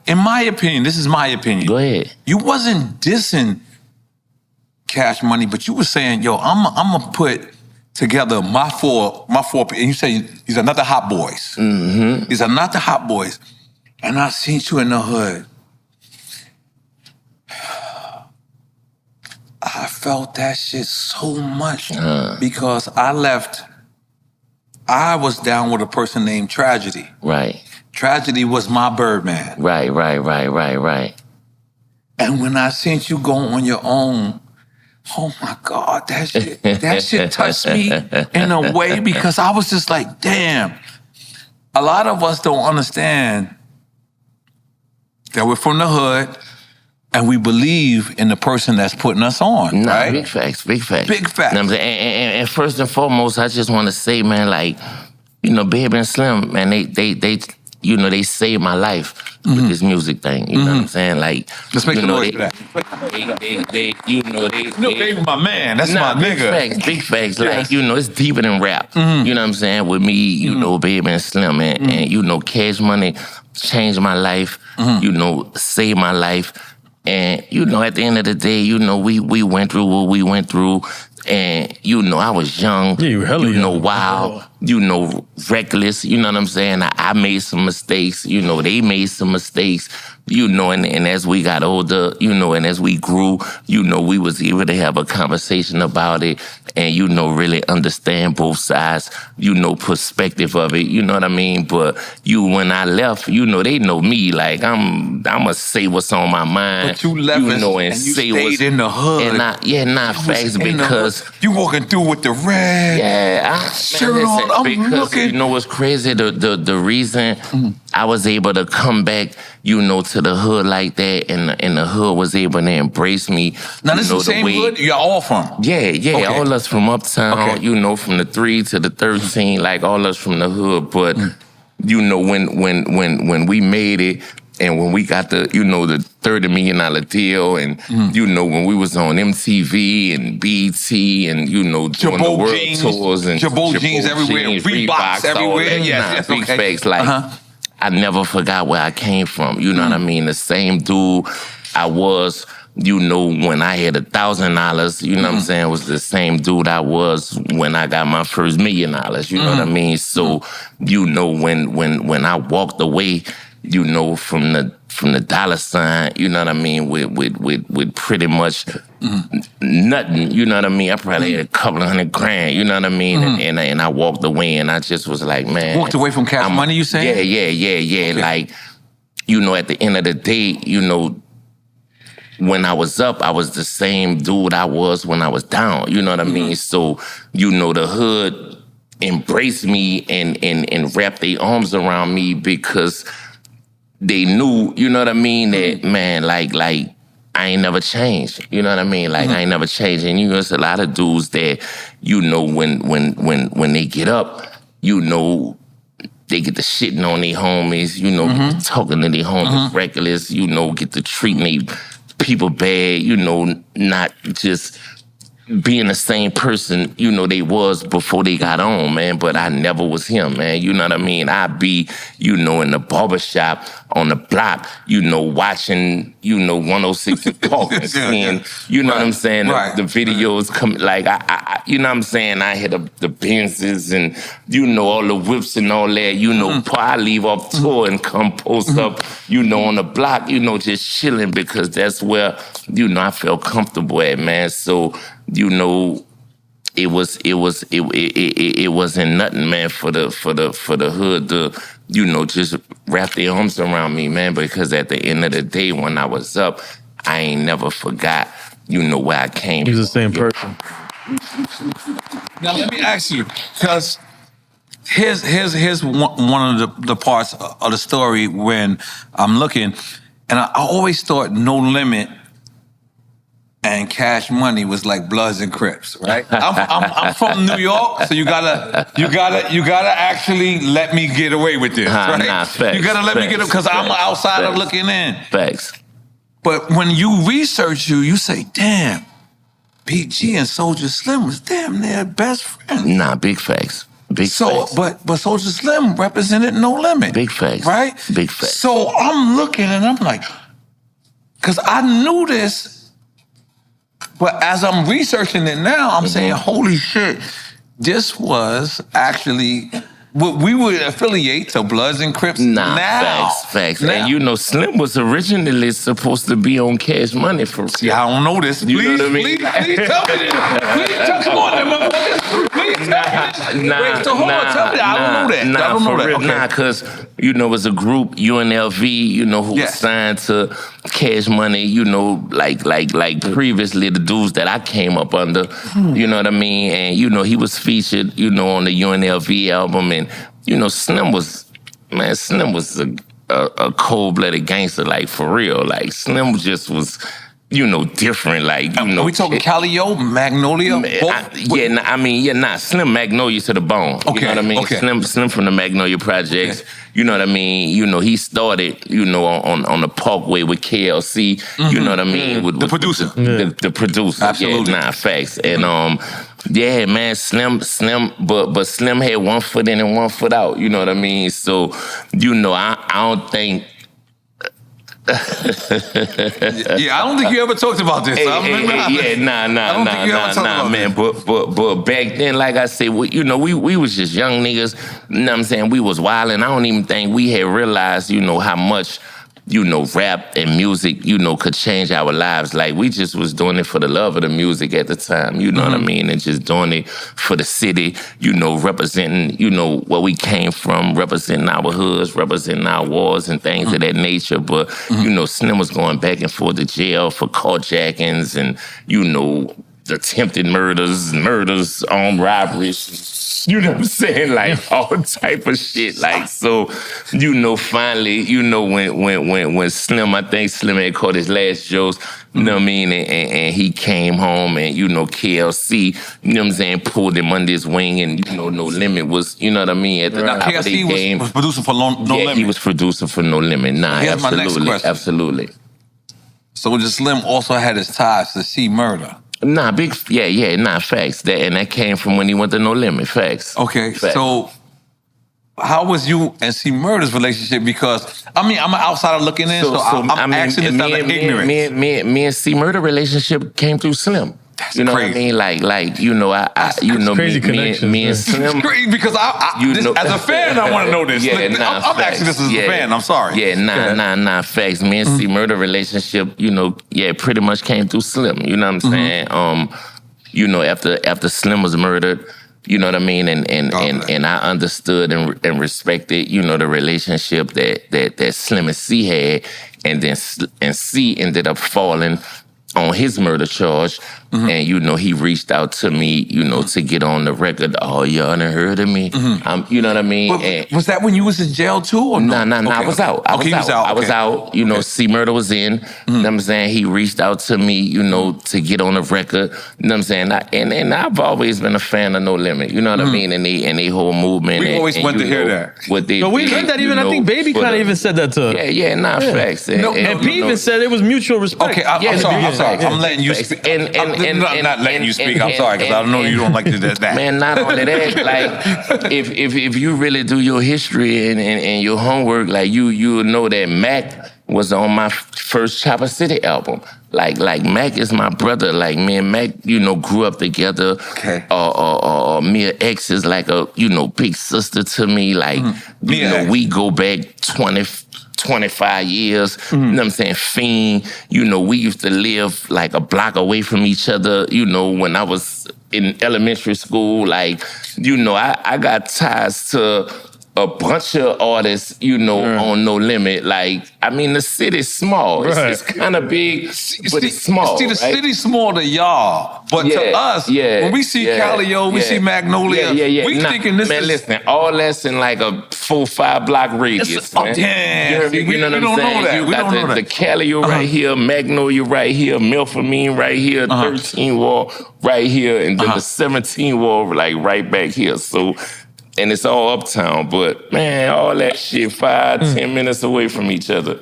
in my opinion, this is my opinion. Go ahead. You wasn't dissing Cash Money, but you were saying, yo, I'm gonna put together my four, and you say these are not the hot boys. Mm-hmm. These are not the hot boys. And I seen you in the hood. I felt that shit so much because I was down with a person named Tragedy. Right. Tragedy was my Birdman. Right. And when I seen you go on your own, oh my God, that shit touched me in a way because I was just like, damn. A lot of us don't understand that we're from the hood and we believe in the person that's putting us on, right? Big facts. Big facts. Big facts. You know what I'm saying? And first and foremost, I just want to say, man, like, you know, Baby and Slim, man, they you know, they saved my life with this music thing. You know what I'm saying? Like, let's make the noise for that. Baby, my man, that's my nigga. Big facts. Like, you know, it's deeper than rap. You know what I'm saying? With me, you know, Baby and Slim, and you know, Cash Money changed my life. You know, saved my life. And, you know, at the end of the day, you know, we went through what we went through. And, you know, I was young, you know, wild, you know, reckless, you know what I'm saying? I made some mistakes, you know, they made some mistakes, you know, and as we got older, you know, and as we grew, you know, we was able to have a conversation about it and, you know, really understand both sides, you know, perspective of it, you know what I mean? But when I left, you know, they know me, like, I'ma say what's on my mind. But you left you know, and you say stayed in the hood. And not facts because... You walking through with the red shirt on, I'm looking. You know what's crazy? The reason I was able to come back, you know, to the hood like that, and the hood was able to embrace me. Now this is the same hood you're all from? Yeah, all us from uptown, you know, from the 3 to the 13, like all us from the hood. But you know, when we made it, and when we got the, you know, the $30 million deal, and you know, when we was on MTV and BET, and you know, doing the world tours and Jabot jeans everywhere, Reeboks everywhere, big facts. Like, I never forgot where I came from. You know what I mean? The same dude I was, you know, when I had $1,000. You know what I'm saying? Was the same dude I was when I got my first $1 million. You know what I mean? So, you know, when I walked away, you know, from the dollar sign, you know what I mean, with pretty much nothing, you know what I mean? I probably had a couple of $100,000, you know what I mean? And I walked away and I just was like, man. Walked away from Cash Money, you saying? Yeah. Okay. Like, you know, at the end of the day, you know, when I was up, I was the same dude I was when I was down, you know what I mean? So, you know, the hood embraced me and wrapped their arms around me because they knew, you know what I mean, that, man, like, I ain't never changed. You know what I mean? Like, I ain't never changed. And, you know, there's a lot of dudes that, you know, when they get up, you know, they get to shitting on their homies, you know, get to talking to their homies reckless, you know, get to treating their people bad, you know, not just being the same person, you know, they was before they got on, man. But I never was him, man. You know what I mean? I'd be, you know, in the barbershop on the block, you know, watching, you know, 106 and Park and seeing, you know what I'm saying? The videos come, like, I you know what I'm saying? I hit the Benzes and, you know, all the whips and all that, you know, I leave off tour and come post up, you know, on the block, you know, just chilling because that's where, you know, I felt comfortable at, man. So, you know, it wasn't nothing, man, for the hood to, you know, just wrap their arms around me, man, because at the end of the day, when I was up, I ain't never forgot, you know, where I came from. He's the same person. Now let me ask you, because here's one of the parts of the story when I'm looking, and I always thought No Limit and Cash Money was like Bloods and Crips, right? I'm from New York, so you gotta actually let me get away with this, right? Nah, facts, you gotta let me get it because I'm outside of looking in. Facts. But when you research you say, damn, BG and Soulja Slim was damn near best friends. Nah, big facts. Big facts. But Soulja Slim represented No Limit. Big facts. Right? Big facts. So I'm looking and I'm like, because I knew this, but as I'm researching it now, I'm saying, holy shit, this was actually what we would affiliate to Bloods and Crips Nah, now. facts. Now. And you know, Slim was originally supposed to be on Cash Money for. See, I don't know this. You Please, know what I mean? please tell me this. Please tell, come on, motherfuckers. Please tell me this. Wait, so hold on, tell me that. I don't know that. I don't know that. Okay. Nah, because, you know, it was a group, UNLV, you know, who was signed to Cash Money, you know, like previously the dudes that I came up under, you know what I mean? And, you know, he was featured, you know, on the UNLV album. And, you know, Slim was a cold-blooded gangster, like, for real. Like, Slim just was, you know, different. Like, you know. Are we talking Calio, Magnolia? Slim Magnolia to the bone. Okay, You know what I mean? okay. Slim from the Magnolia Projects. Okay. You know what I mean? You know, he started, you know, on the Parkway with KLC. You know what I mean? With the producer. The producer. Absolutely. Yeah, facts. And yeah, man, Slim, but Slim had 1 foot in and 1 foot out. You know what I mean? So, you know, I don't think. I don't think you ever talked about this. Nah, man. But back then, like I said, we was just young niggas. You know what I'm saying? We was wildin'. I don't even think we had realized, you know, how much, you know, rap and music, you know, could change our lives. Like, we just was doing it for the love of the music at the time, you know what I mean? And just doing it for the city, you know, representing, you know, where we came from, representing our hoods, representing our wars and things of that nature. But, you know, Slim was going back and forth to jail for carjackings and, you know, attempted murders, armed robberies. You know what I'm saying? Like, all type of shit. Like, so, you know, finally, you know, when Slim, I think Slim had caught his last Joes, you know what I mean? And he came home and, you know, KLC, you know what I'm saying, pulled him under his wing and, you know, No Limit was, you know what I mean? At the top of the game. Was producing for No Limit? Yeah, he was producing for No Limit. Nah, Here's my next question. Absolutely. Soulja Slim also had his ties to C Murder. Nah, facts. That came from when he went to No Limit, facts. Okay, facts. So how was you and C Murder's relationship? Because, I mean, I'm an outsider looking in, so I'm asking this out of ignorance. Me and C Murder relationship came through Slim. That's you know crazy. what I mean? Like, you know, crazy connection. Me and Slim. Because as a fan, I want to know this. I'm asking this as a fan. I'm sorry. Yeah, facts. Me and C Murder relationship, you know, pretty much came through Slim. You know what I'm saying? You know, after Slim was murdered, you know what I mean, and I understood and respected, you know, the relationship that Slim and C had, and then C ended up falling on his murder charge, and, you know, he reached out to me, you know, to get on the record. Oh, y'all done heard of me? You know what I mean? But was that when you was in jail too? Or no? Nah, I was out. I was out. You know, C Murder was in. You know what I'm saying? He reached out to me, you know, to get on the record. You know what I'm saying? And I've always been a fan of No Limit. You know what I mean? And they whole movement. We always wanted to hear that. What they But we heard that even, I think Baby kind of even said that to us. Facts. And P even said it was mutual respect. Okay, I'm sorry. I'm letting you speak. I'm not letting you speak. I'm sorry, because I know you don't like to do that. Man, not only that, like, if you really do your history and your homework, like, you know that Mac was on my first Chopper City album. Like Mac is my brother. Like, me and Mac, you know, grew up together. Okay. Mia X is like a, you know, big sister to me. Like, you know, we go back 25 years, you know what I'm saying, Fiend, you know, we used to live like a block away from each other, you know, when I was in elementary school. Like, you know, I got ties to a bunch of artists, you know, on No Limit. Like, I mean, the city's small. It's kind of big, but it's small. See, the city's small to y'all, but to us, when we see Calio, we see Magnolia, we thinking this man, is... listen, all that's in like a 4-5 block radius, man. Damn. You know what I'm saying? That. You got the Calio right here, Magnolia right here, Milfamine right here, 13 wall right here, and then the 17 wall like right back here. So, and it's all uptown, but man, all that shit 5-10 minutes away from each other.